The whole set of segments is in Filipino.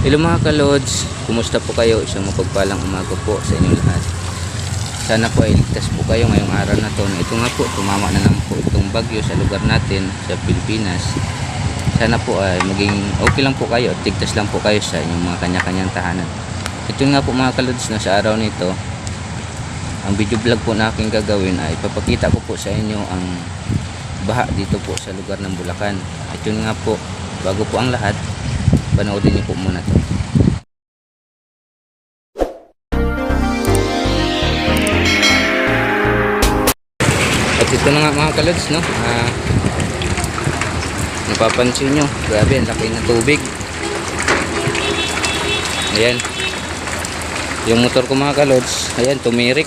Hello mga kalods, kumusta po kayo? Isang mapagpalang umaga po sa inyong lahat. Sana po ay ligtas po kayo ngayong araw na to. Ito nga po, tumama na lang po itong bagyo sa lugar natin sa Pilipinas. Sana po ay maging okay lang po kayo at ligtas lang po kayo sa inyong mga kanya-kanyang tahanan. Ito nga po mga kalods, na sa araw nito, ang video vlog po na aking gagawin ay ipapakita ko po sa inyo ang baha dito po sa lugar ng Bulacan. Ito nga po, bago po ang lahat, panoodin niyo po muna to. At ito na nga mga kalods, no? Napapansin nyo, grabe ang laki ng tubig. Ayan, yung motor ko mga kalods, ayan, tumirik.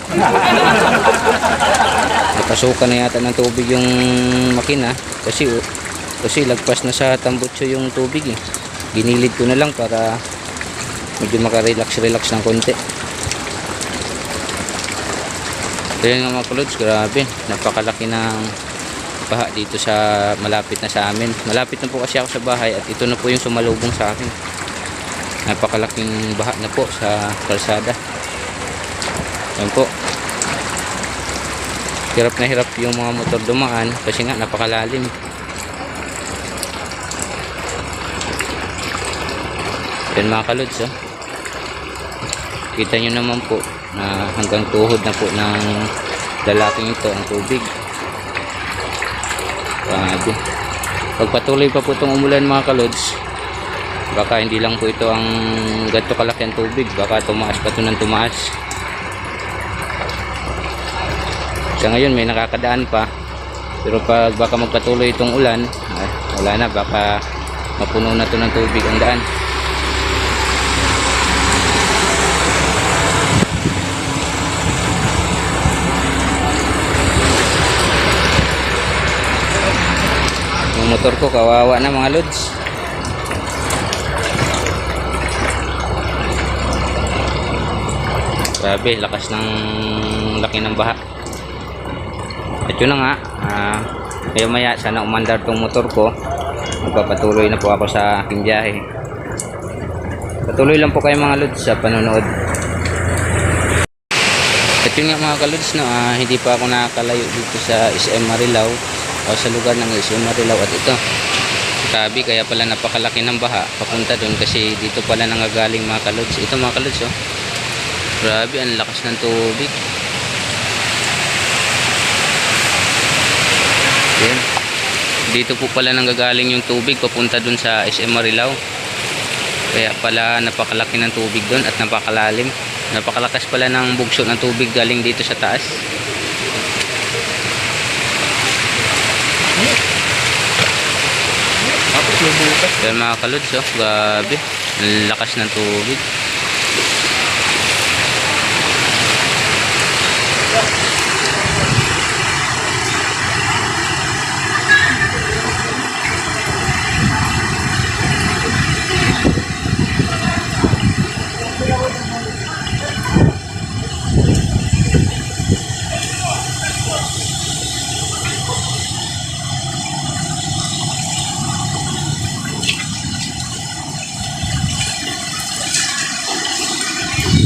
Napasukan na yata ng tubig yung makina kasi lagpas na sa tambutso yung tubig eh. Ginilid ko na lang para medyo makarelax ng konti. Ayan nga mga kalods, grabe, napakalaki ng baha dito sa malapit na sa amin. Malapit na po kasi ako sa bahay at ito na po yung sumalubong sa akin. Napakalaking baha na po sa kalsada. Ayan po, hirap na hirap yung mga motor dumaan kasi nga napakalalim. Yan mga kalods, oh. Kita nyo naman po na hanggang tuhod na po ng lalaking ito ang tubig. Grabe. Pagpatuloy pa po itong umulan mga kalods, baka hindi lang po ito ang ganito kalaki ang tubig, baka tumaas pa ito ng tumaas. Sa ngayon may nakakadaan pa, pero pag baka magpatuloy itong ulan, wala na, baka mapuno na ito ng tubig ang daan. Yung motor ko kawawa na mga lods. Grabe, lakas ng laki ng baha. At yun na nga, kaya maya sana umandar tong motor ko. Magpapatuloy na po ako sa aking biyahe. Patuloy lang po kayo mga lods sa panonood. At yun nga mga kalods, hindi pa ako nakakalayo dito sa SM Marilao o sa lugar ng SM Marilao. At ito, grabe, kaya pala napakalaki ng baha papunta doon kasi dito pala nangagaling mga kalods. Ito mga kalods, oh, grabe, ang lakas ng tubig. Yan, dito po pala nanggagaling yung tubig papunta doon sa SM Marilao. Kaya pala napakalaki ng tubig doon at napakalalim. Napakalakas pala ng bugso ng tubig galing dito sa taas. Yan mga kalods, oh, grabe, ang lakas ng tubig.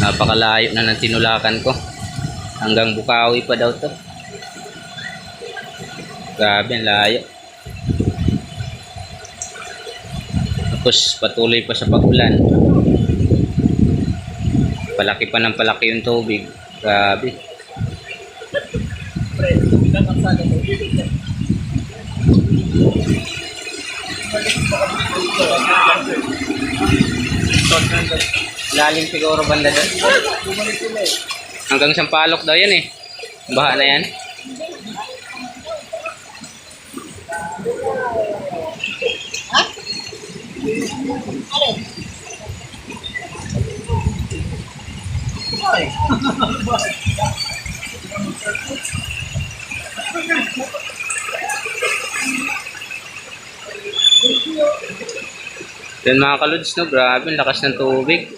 Napakalayo na ng tinulakan ko. Hanggang Bukawi pa daw to. Grabe, ang layo. Tapos patuloy pa sa pag-ulan. Palaki pa ng palaki yung tubig. Grabe. Lalim siguro banda doon. Hanggang Sampalok daw yan eh. Baha na yan. Yan mga kalods, no, grabe, ang lakas ng tubig.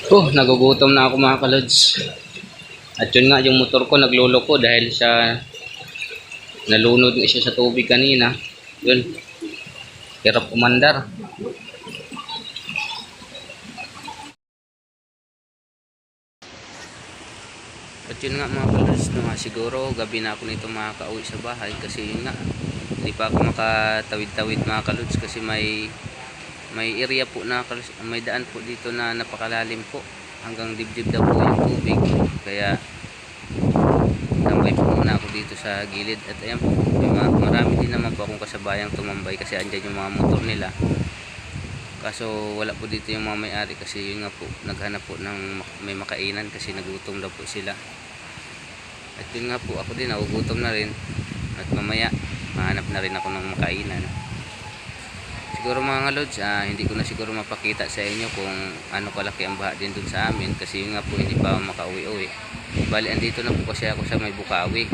Oh, nagugutom na ako mga kalods. At yun nga, yung motor ko nagluloko dahil sa nalunod na siya sa tubig kanina. Yun, hirap umandar. At yun nga mga kalods, no, siguro gabi na ako nito makaka-uwi sa bahay kasi yun nga, hindi pa ako makatawid-tawid mga kalods kasi may area po na may daan po dito na napakalalim po, hanggang dibdib daw po yung tubig, kaya tambay po muna ako dito sa gilid. At ayan po, marami din naman po akong kasabayang tumambay kasi andyan yung mga motor nila, kaso wala po dito yung mga may-ari kasi yun nga po, naghanap po ng may makainan kasi nagutom daw po sila. At yun nga po, ako din nagugutom na rin at mamaya mahanap na rin ako ng makainan. Siguro mga lods, hindi ko na siguro mapakita sa inyo kung ano kalaki ang baha din dun sa amin kasi yun nga po, hindi pa makauwi-uwi. Bali, andito na po kasi ako sa may Bukawi.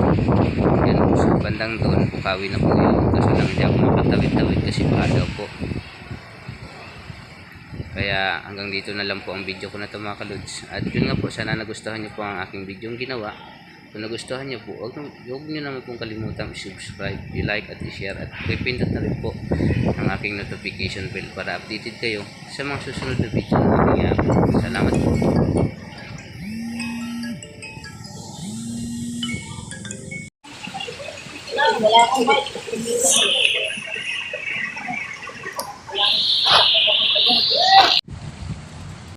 Yan po sa bandang doon, Bukawi na po yun. Kaso lang hindi ako makatawid-tawid kasi baha daw po. Kaya hanggang dito na lang po ang video ko na ito mga kalods. At yun nga po, sana nagustuhan nyo po ang aking video yung ginawa. Kung nagustuhan nyo po, huwag nyo naman pong kalimutan i-subscribe, i-like at i-share, at pipindot na rin po ang aking notification bell para updated kayo sa mga susunod na video na aking i-upload. Salamat po. Wala akong